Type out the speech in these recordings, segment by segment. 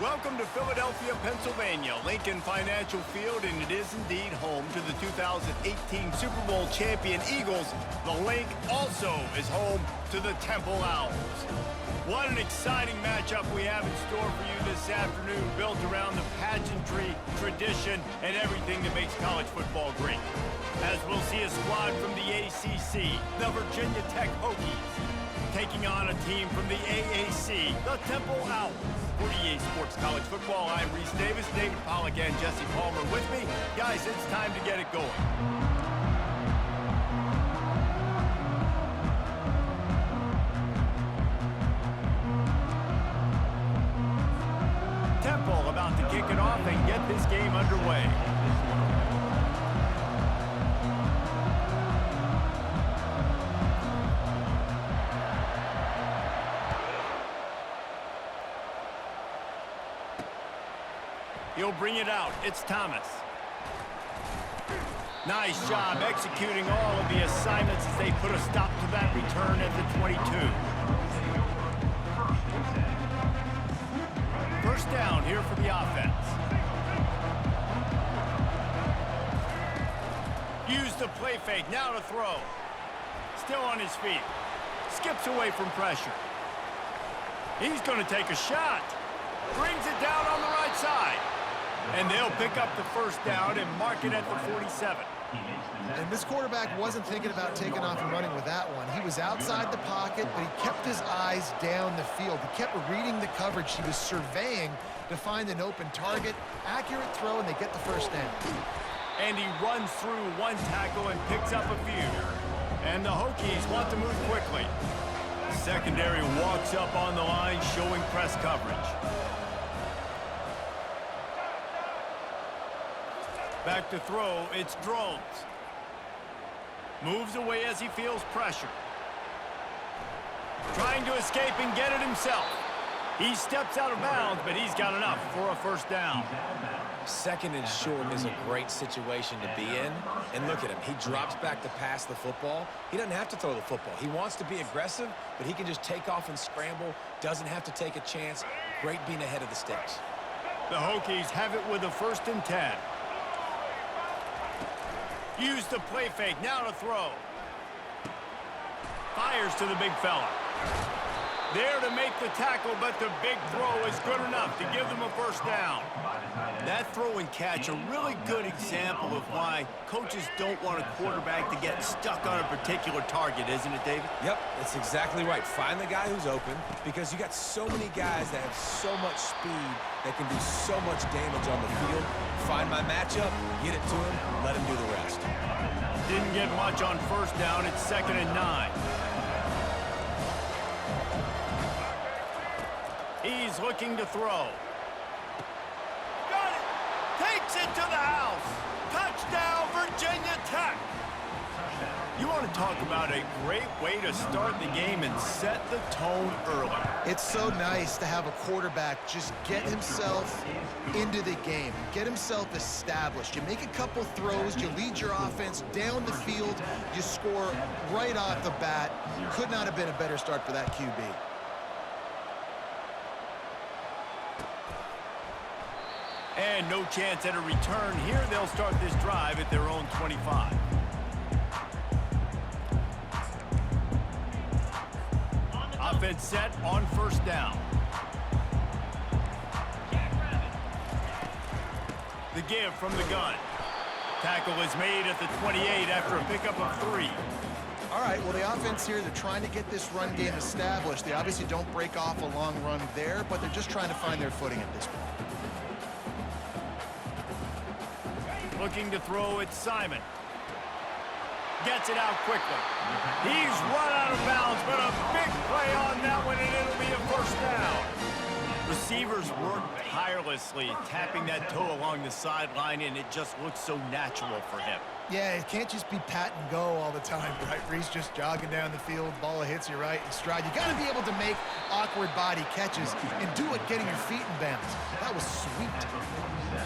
Welcome to Philadelphia, Pennsylvania, Lincoln Financial Field, and it is indeed home to the 2018 Super Bowl champion Eagles. The Link also is home to the Temple Owls. What an exciting matchup we have in store for you this afternoon, built around the pageantry, tradition, and everything that makes college football great. As we'll see a squad from the ACC, the Virginia Tech Hokies, taking on a team from the AAC, the Temple Owls. 48 Sports College Football, I'm Reese Davis, David Pollack, and Jesse Palmer with me. Guys, it's time to get it going. Temple about to kick it off and get this game underway. He'll bring it out. It's Thomas. Nice job executing all of the assignments as they put a stop to that return at the 22. First down here for the offense. Use the play fake. Now to throw. Still on his feet. Skips away from pressure. He's going to take a shot. Brings it down on the right side. And they'll pick up the first down and mark it at the 47. And this quarterback wasn't thinking about taking off and running with that one. He was outside the pocket, but he kept his eyes down the field. He kept reading the coverage. He was surveying to find an open target. Accurate throw, and they get the first down. And he runs through one tackle and picks up a few. And the Hokies want to move quickly. Secondary walks up on the line, showing press coverage. Back to throw, it's Drones. Moves away as he feels pressure. Trying to escape and get it himself. He steps out of bounds, but he's got enough for a first down. Second and short is a great situation to be in. And look at him. He drops back to pass the football. He doesn't have to throw the football. He wants to be aggressive, but he can just take off and scramble. Doesn't have to take a chance. Great being ahead of the sticks. The Hokies have it with a 1st and 10. Use the play fake, now to throw. Fires to the big fella. There to make the tackle, but the big throw is good enough to give them a first down. That throw and catch, a really good example of why coaches don't want a quarterback to get stuck on a particular target, isn't it, David? Yep, that's exactly right. Find the guy who's open, because you got so many guys that have so much speed that can do so much damage on the field. Find my matchup, get it to him, let him do the rest. Didn't get much on first down. It's 2nd and 9. He's looking to throw. Got it! Takes it to the house! Touchdown, Virginia Tech! You want to talk about a great way to start the game and set the tone early. It's so nice to have a quarterback just get himself into the game, get himself established. You make a couple throws, you lead your offense down the field, you score right off the bat. Could not have been a better start for that QB. And no chance at a return here. They'll start this drive at their own 25. Offense set on first down. The give from the gun. Tackle is made at the 28 after a pickup of 3. All right, well, the offense here, they're trying to get this run game established. They obviously don't break off a long run there, but they're just trying to find their footing at this point. Looking to throw, it's Simon. Gets it out quickly. He's run out of bounds, but a big play on that one, and it'll be a first down. Receivers work tirelessly, tapping that toe along the sideline, and it just looks so natural for him. Yeah, it can't just be pat and go all the time, right? Reese just jogging down the field, ball hits you right in stride. You got to be able to make awkward body catches and do it getting your feet in bounds. That was sweet.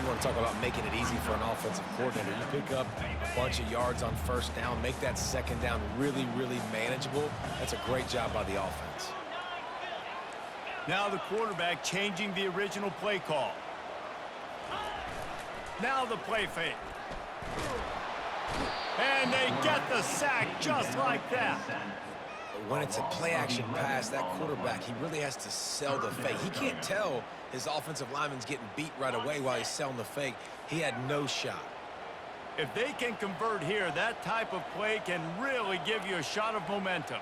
You want to talk about making it easy for an offensive coordinator. You pick up a bunch of yards on first down, make that second down really, really manageable. That's a great job by the offense. Now the quarterback changing the original play call. Now the play fake. And they get the sack just like that. When it's a play-action pass, that quarterback, he really has to sell the fake. He can't tell his offensive lineman's getting beat right away while he's selling the fake. He had no shot. If they can convert here, that type of play can really give you a shot of momentum.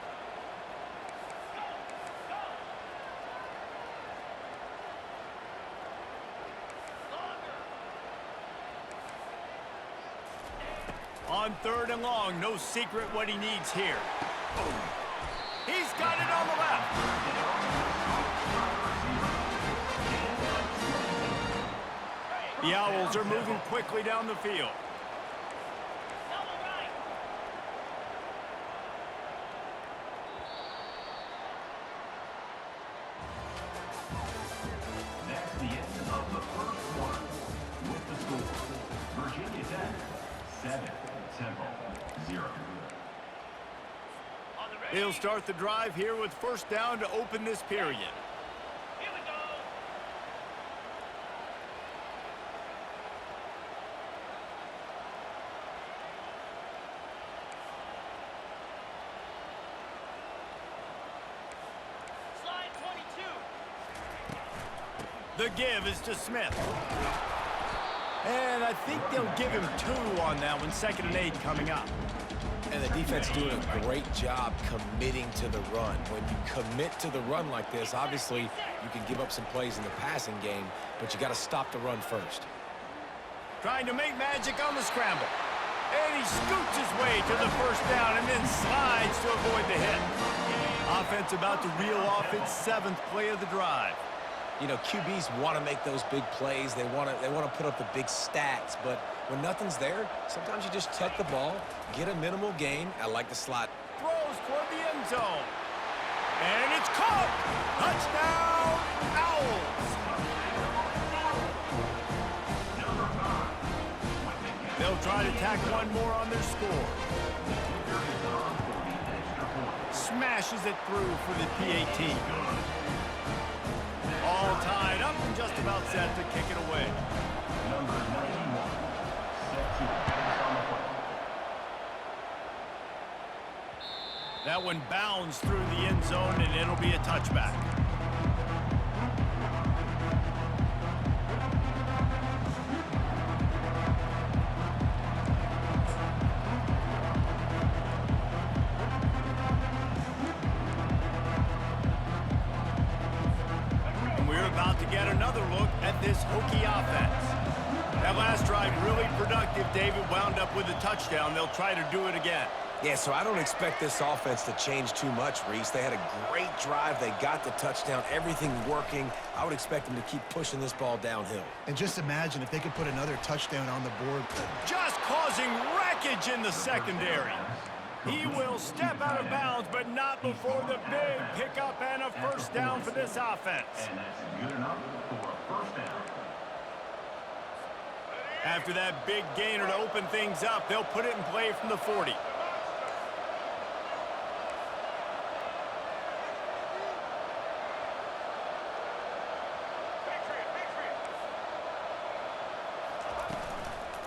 On 3rd and long, no secret what he needs here. He's got it on the left. The Owls are moving quickly down the field. That's the end of the first quarter. With the score, Virginia Tech 7, Temple 0. They'll start the drive here with 1st down to open this period. Here we go. Slide 22. The give is to Smith. And I think they'll give him 2 on that one. 2nd and 8 coming up. And the defense doing a great job committing to the run. When you commit to the run like this, obviously you can give up some plays in the passing game, but you got to stop the run first. Trying to make magic on the scramble. And he scoots his way to the 1st down and then slides to avoid the hit. Offense about to reel off its 7th play of the drive. You know, QBs want to make those big plays. They want to put up the big stats, but when nothing's there, sometimes you just tuck the ball, get a minimal gain. I like the slot. Throws toward the end zone. And it's caught. Touchdown, Owls. They'll try to tack one more on their score. Smashes it through for the PAT. All tied up and just about set to kick it away. Number 91, set to pass on the play. That one bounds through the end zone, and it'll be a touchback. And we're about to get another look at this Hokie offense. That last drive really productive. David wound up with a touchdown. They'll try to do it again. Yeah, so I don't expect this offense to change too much, Reese. They had a great drive. They got the touchdown. Everything working. I would expect them to keep pushing this ball downhill. And just imagine if they could put another touchdown on the board. Just causing wreckage in the secondary. He will step out of bounds, but not before the big pickup and a 1st down for this offense. And that's good enough for a 1st down. After that big gainer to open things up, they'll put it in play from the 40.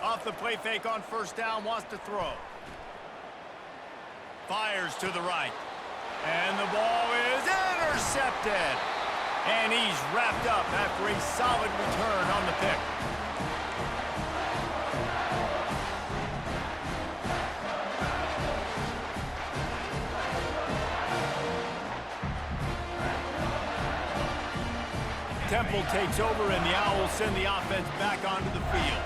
Off the play fake on 1st down, wants to throw. Fires to the right. And the ball is intercepted. And he's wrapped up after a solid return on the pick. Temple takes over, and the Owls send the offense back onto the field.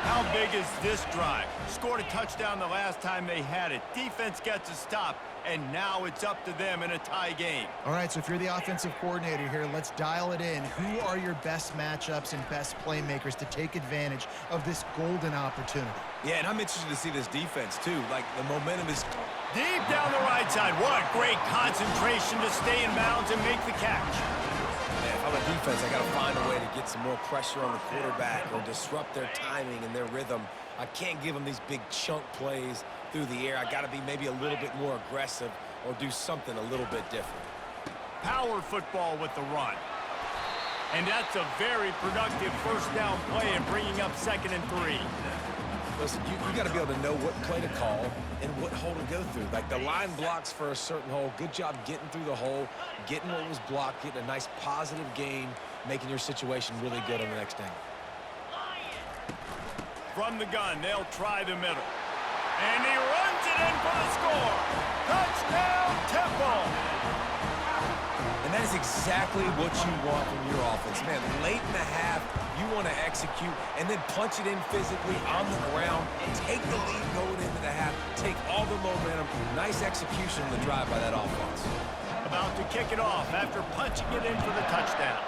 How big is this drive? Scored a touchdown the last time they had it. Defense gets a stop, and now it's up to them in a tie game. All right, so if you're the offensive coordinator here, let's dial it in. Who are your best matchups and best playmakers to take advantage of this golden opportunity? Yeah, and I'm interested to see this defense, too. Like, the momentum is Deep down the right side. What great concentration to stay in bounds and make the catch. Man, if I'm a defense, I got to find a way to get some more pressure on the quarterback or disrupt their timing and their rhythm. I can't give them these big chunk plays through the air. I got to be maybe a little bit more aggressive or do something a little bit different. Power football with the run. And that's a very productive first down play and bringing up 2nd and 3. Listen, you got to be able to know what play to call and what hole to go through. Like the line blocks for a certain hole. Good job getting through the hole, getting what was blocked, getting a nice positive gain, making your situation really good on the next down. From the gun, they'll try the middle. And he runs it in for the score. Touchdown, Temple. And that is exactly what you want from your offense. Man, late in the half, you want to execute and then punch it in physically on the ground, take the lead going into the half, take all the momentum. Nice execution on the drive by that offense. About to kick it off after punching it in for the touchdown.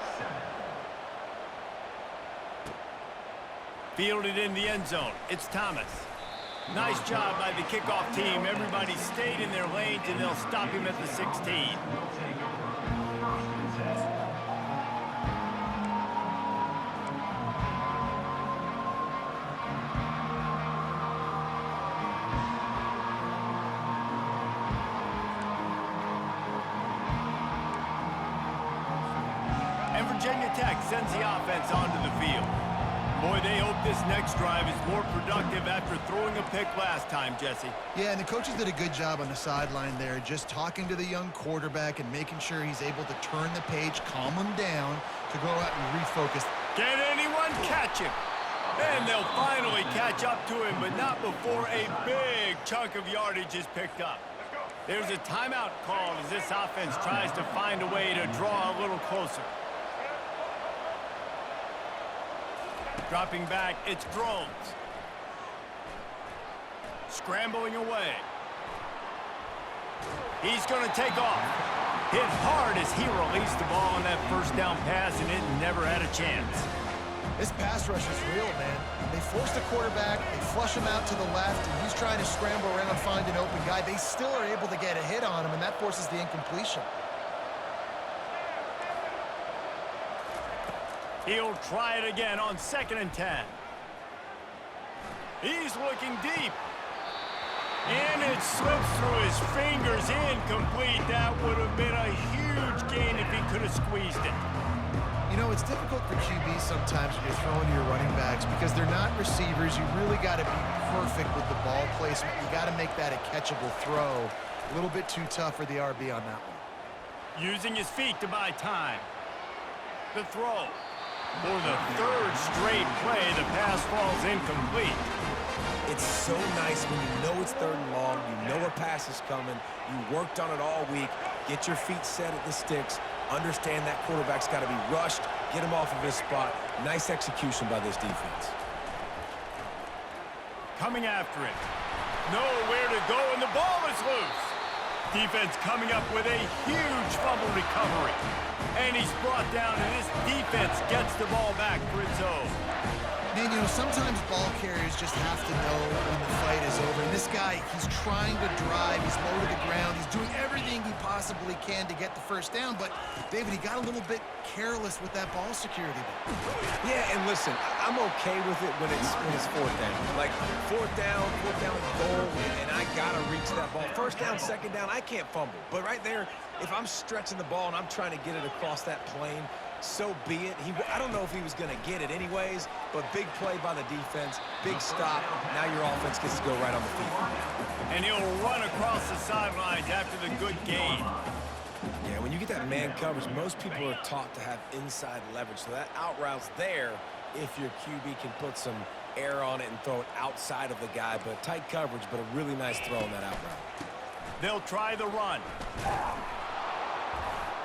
Fielded in the end zone. It's Thomas. Nice job by the kickoff team. Everybody stayed in their lanes, and they'll stop him at the 16. And Virginia Tech sends the offense onto the field. Boy, they hope this next drive is more productive after throwing a pick last time, Jesse. Yeah, and the coaches did a good job on the sideline there, just talking to the young quarterback and making sure he's able to turn the page, calm him down, to go out and refocus. Can anyone catch him? And they'll finally catch up to him, but not before a big chunk of yardage is picked up. There's a timeout called as this offense tries to find a way to draw a little closer. Dropping back, it's Drones. Scrambling away. He's going to take off. Hit hard as he released the ball on that first down pass, and it never had a chance. This pass rush is real, man. They force the quarterback, they flush him out to the left, and he's trying to scramble around and find an open guy. They still are able to get a hit on him, and that forces the incompletion. He'll try it again on 2nd and 10. He's looking deep. And it slips through his fingers, incomplete. That would have been a huge gain if he could have squeezed it. You know, it's difficult for QBs sometimes when you're throwing to your running backs because they're not receivers. You really got to be perfect with the ball placement. You got to make that a catchable throw. A little bit too tough for the RB on that one. Using his feet to buy time. The throw. For the 3rd straight play, the pass falls incomplete. It's so nice when you know it's 3rd and long, you know a pass is coming, you worked on it all week, get your feet set at the sticks, understand that quarterback's got to be rushed, get him off of his spot. Nice execution by this defense. Coming after it. Nowhere to go, and the ball is loose. Defense coming up with a huge fumble recovery. And he's brought down, and this defense gets the ball back for its own. Man, you know, sometimes ball carriers just have to know when the fight is over. And this guy, he's trying to drive. He's low to the ground. He's doing everything he possibly can to get the first down. But, David, he got a little bit careless with that ball security there. Yeah, and listen, I'm okay with it when it's 4th down. Like, 4th down goal, and I got to reach that ball. 1st down, 2nd down, I can't fumble. But right there, if I'm stretching the ball and I'm trying to get it across that plane, so be it. I don't know if he was going to get it anyways, but big play by the defense, big stop. Now your offense gets to go right on the field. And he'll run across the sidelines after the good gain. Yeah, when you get that man coverage, most people are taught to have inside leverage. So that out route's there if your QB can put some air on it and throw it outside of the guy. But tight coverage, but a really nice throw on that out route. They'll try the run.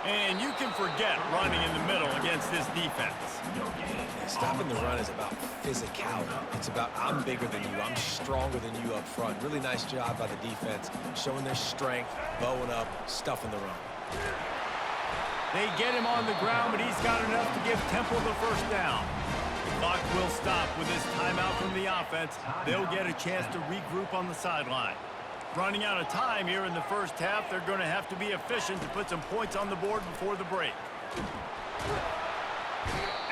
And you can forget running in the middle against this defense. Stopping the run is about physicality. It's about I'm bigger than you, I'm stronger than you up front. Really nice job by the defense, showing their strength, bowing up, stuffing the run. They get him on the ground, but he's got enough to give Temple the first down. The clock will stop with this timeout from the offense. They'll get a chance to regroup on the sideline. Running out of time here in the first half, they're going to have to be efficient to put some points on the board before the break.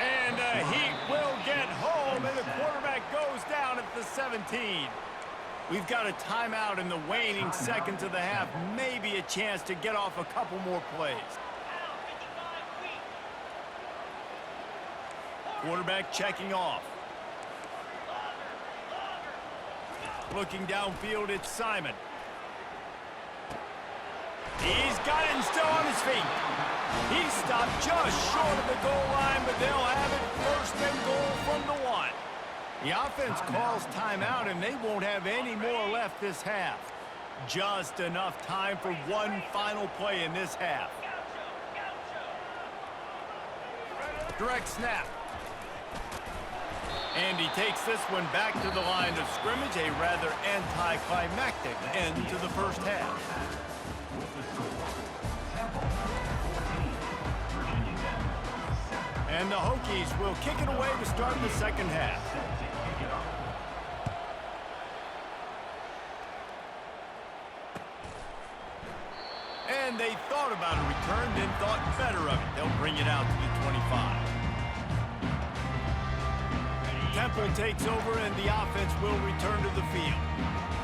And Heat will get home, and the quarterback goes down at the 17. We've got a timeout in the waning seconds of the half, maybe a chance to get off a couple more plays. Quarterback checking off. Looking downfield, it's Simon. He's got it and still on his feet. He stopped just short of the goal line, but they'll have it first and goal from the 1. The offense calls timeout, and they won't have any more left this half. Just enough time for one final play in this half. Direct snap. And he takes this one back to the line of scrimmage, a rather anticlimactic end to the first half. And the Hokies will kick it away to start the second half. And they thought about a return, then thought better of it. They'll bring it out to the 25. Temple takes over, and the offense will return to the field.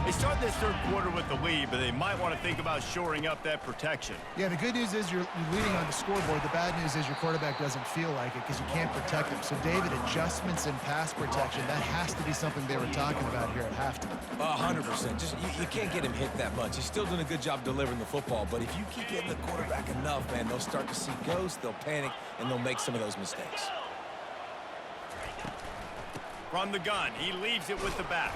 They start this third quarter with the lead, but they might want to think about shoring up that protection. Yeah, the good news is you're leading on the scoreboard. The bad news is your quarterback doesn't feel like it because you can't protect him. So, David, adjustments in pass protection, that has to be something they were talking about here at halftime. 100%. Just you can't get him hit that much. He's still doing a good job delivering the football, but if you keep hitting the quarterback enough, man, they'll start to see ghosts, they'll panic, and they'll make some of those mistakes. From the gun, he leaves it with the back.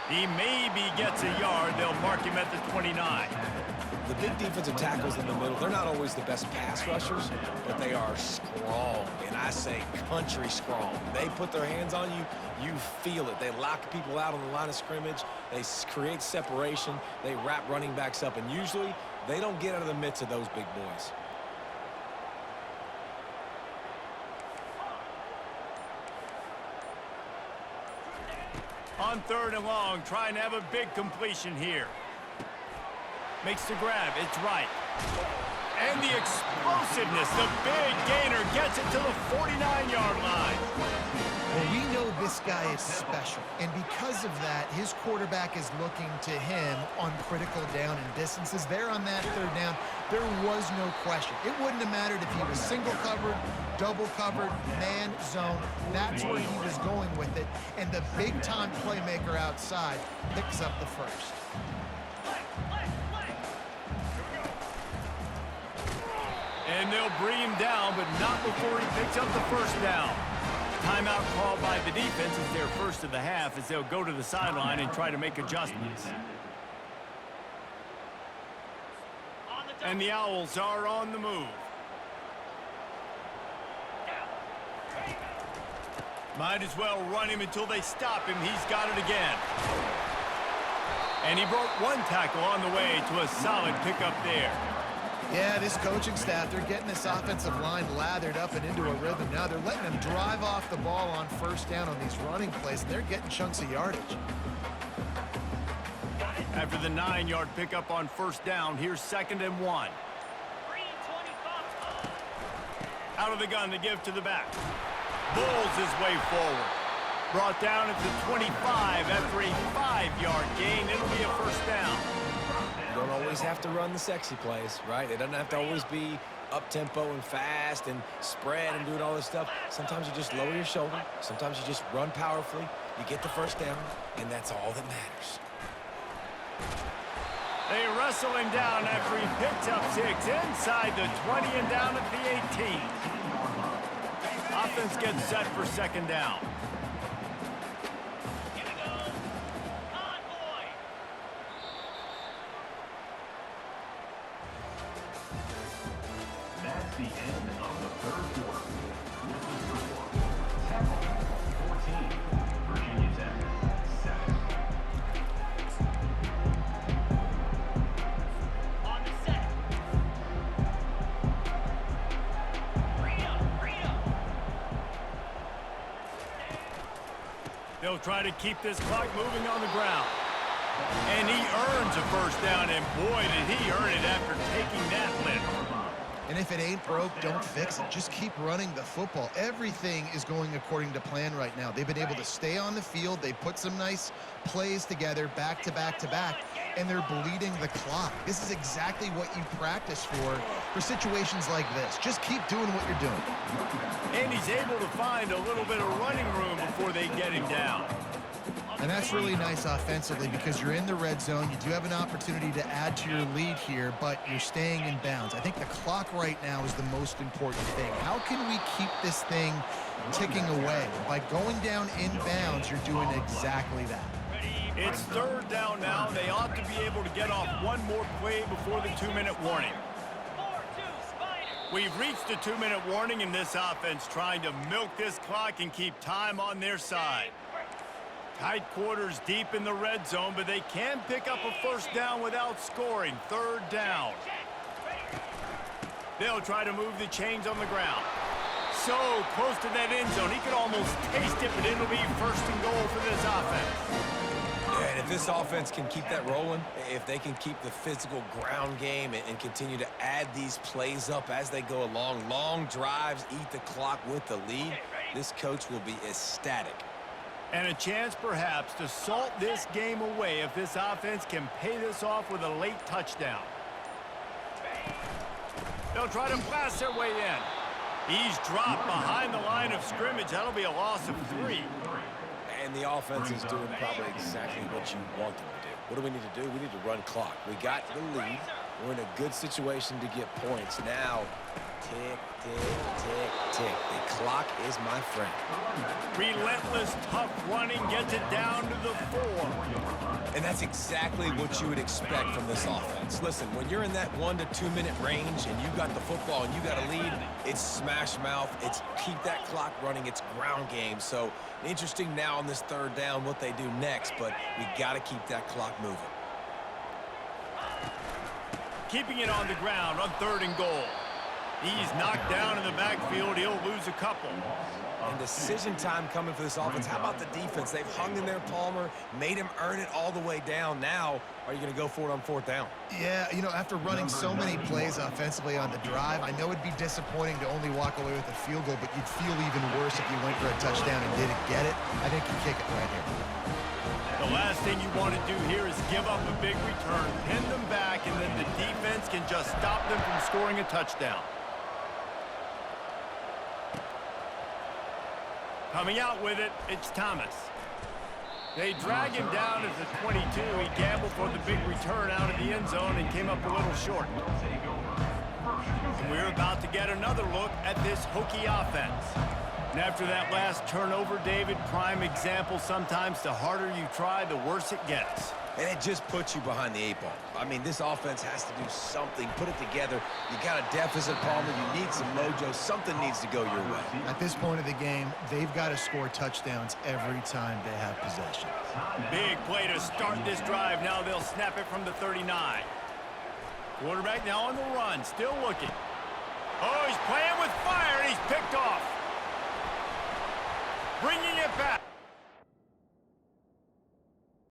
He maybe gets a yard. They'll mark him at the 29. The big defensive tackles in the middle, they're not always the best pass rushers, but they are strong, and I say country strong. They put their hands on you, you feel it. They lock people out on the line of scrimmage. They create separation. They wrap running backs up, and usually they don't get out of the midst of those big boys. On third and long, trying to have a big completion here. Makes the grab. It's right. And the explosiveness, the big gainer gets it to the 49-yard line. Well, we know this guy is special, and because of that, his quarterback is looking to him on critical down and distances. There on that third down, there was no question. It wouldn't have mattered if he was single covered, double covered, man, zone. That's where he was going with it, and the big-time playmaker outside picks up the first. And they'll bring him down, but not before he picks up the first down. Timeout called by the defense is their first of the half as they'll go to the sideline and try to make adjustments. And the Owls are on the move. Might as well run him until they stop him. He's got it again. And he broke one tackle on the way to a solid pickup there. Yeah, this coaching staff, they're getting this offensive line lathered up and into a rhythm now. They're letting them drive off the ball on first down on these running plays, and they're getting chunks of yardage. After the 9-yard pickup on first down, here's 2nd and 1. Out of the gun to give to the back. Bulls his way forward. Brought down at the 25 after a 5-yard gain. It'll be a first down. You don't always have to run the sexy plays, right? It doesn't have to always be up-tempo and fast and spread and doing all this stuff. Sometimes you just lower your shoulder. Sometimes you just run powerfully. You get the first down, and that's all that matters. They wrestle him down after he picks up 6 inside the 20 and down at the 18. Offense gets set for 2nd down. That's the end of the third quarter. With the score, Temple 14, Virginia Tech 7. On the set. Freedom. They'll try to keep this clock moving on the ground. And he earns a first down, and boy, did he earn it after taking that lift. And And if it ain't broke, don't fix it. Just keep running the football. Everything is going according to plan right now. They've been able to stay on the field. They put some nice plays together, back to back to back, and they're bleeding the clock. This is exactly what you practice for situations like this. Just keep doing what you're doing. And he's able to find a little bit of running room before they get him down. And that's really nice offensively because you're in the red zone. You do have an opportunity to add to your lead here, but you're staying in bounds. I think the clock right now is the most important thing. How can we keep this thing ticking away? By going down in bounds, you're doing exactly that. It's third down now. They ought to be able to get off one more play before the 2-minute warning. 4-2 Spider. We've reached the 2-minute warning in this offense, trying to milk this clock and keep time on their side. Tight quarters deep in the red zone, but they can pick up a first down without scoring. Third down. They'll try to move the chains on the ground. So close to that end zone, he could almost taste it, but it'll be first and goal for this offense. Yeah, and if this offense can keep that rolling, if they can keep the physical ground game and continue to add these plays up as they go along, long drives, eat the clock with the lead, this coach will be ecstatic. And a chance, perhaps, to salt this game away if this offense can pay this off with a late touchdown. They'll try to blast their way in. He's dropped behind the line of scrimmage. That'll be a loss of 3. And the offense is doing probably exactly what you want them to do. What do we need to do? We need to run clock. We got the lead. We're in a good situation to get points. Now, tick, tick, tick, tick. The clock is my friend. Relentless, tough running gets it down to the 4. And that's exactly what you would expect from this offense. Listen, when you're in that 1 to 2 minute range and you got the football and you got a lead, it's smash mouth, it's keep that clock running, it's ground game. So interesting now on this third down what they do next, but we got to keep that clock moving. Keeping it on the ground on 3rd and goal. He's knocked down in the backfield. He'll lose a couple. And decision time coming for this offense. How about the defense? They've hung in there, Palmer, made him earn it all the way down. Now, are you going to go for it on 4th down? Yeah, you know, after running so many plays offensively on the drive, I know it'd be disappointing to only walk away with a field goal, but you'd feel even worse if you went for a touchdown and didn't get it. I think you kick it right here. The last thing you want to do here is give up a big return, pin them back, and then the defense can just stop them from scoring a touchdown. Coming out with it, it's Thomas. They drag him down at the 22. He gambled for the big return out of the end zone and came up a little short. And we're about to get another look at this Hokie offense. And after that last turnover, David, prime example, sometimes the harder you try, the worse it gets. And it just puts you behind the 8 ball. I mean, this offense has to do something, put it together. You got a deficit, Palmer. You need some mojo. Something needs to go your way. At this point of the game, they've got to score touchdowns every time they have possession. Big play to start this drive. Now they'll snap it from the 39. Quarterback now on the run, still looking. Oh, he's playing with fire, and he's picked off. Bringing it back.